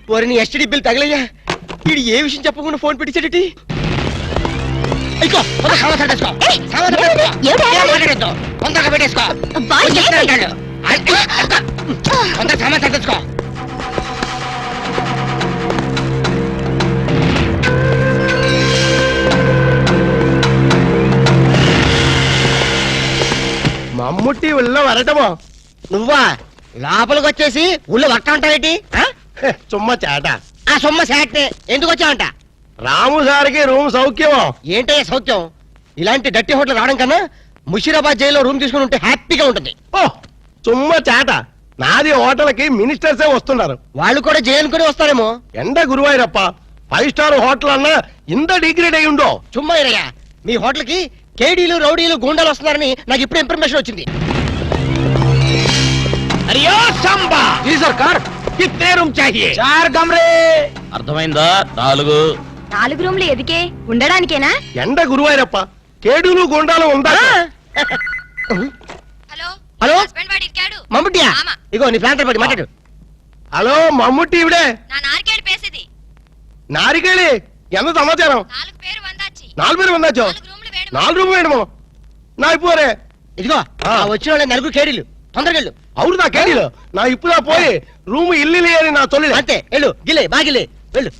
పోరని STD bill తగలయ్యా. వీడు ఏ విషయం చెప్పకుండా ఫోన్ పెట్టించాడటి. పెట్టేసుకో మమ్ముట్టి ఉళ్ళ వరటమో నువ్వా? లోపలికి వచ్చేసి ఊళ్ళో వట్ట ఉంటావేటి? చుమ్మ చేట. ఆ సొమ్మ చేటే ఎందుకు వచ్చావంట? రాము సారికి రూమ్ సౌఖ్యమో? ఏంటయ్యా సౌఖ్యం? ఇలాంటి డట్టి హోటల్ రావడం కన్నా ముషీరాబాద్ జైల్లో రూమ్ తీసుకుని ఉంటే హ్యాపీగా ఉంటుంది. ఓ చుమ్మ చేట. నాది హోటల్కి మినిస్టర్సే వస్తున్నారు. వాళ్ళు కూడా జైలుకొని వస్తారేమో. ఎండ గురువాయిరప్ప, 5 స్టార్ హోటల్ అన్నా ఇంత డిగ్రేడ్ అయి ఉండో. చుమ్మా ఇరయ్యా, మీ హోటల్ కి కేడీలు రౌడీలు గూండాలు వస్తున్నారని నాకు ఇప్పుడు ఇన్ఫర్మేషన్ వచ్చింది. అర్థమైందా? 4 రూమ్లు ఎదికే ఉండడానికేనా? ఎండ గురువాయిరప్ప, కేడీలు గూండాలు ఉందా? హలో మమ్ముట్టియా? ఇగో నీ ప్లాంటర్ పడి మాట్లాడు. హలో మమ్ముట్టి ఇవిడే. నారికేళి ఎంత సమాచారం? 4 పేరు వందాచో. 4 రూమ్ వేయడము నా ఇప్పురే. ఇదిగో వచ్చిన వాళ్ళ 4 కేడీలు. తొందరగా వెళ్ళు. అవును నా కేడీలు. నా ఇప్పుడా పోయి రూమ్ ఇల్లు అని నా తొలి. అంతే వెళ్ళు. గిలే బాగిలే వెళ్ళు.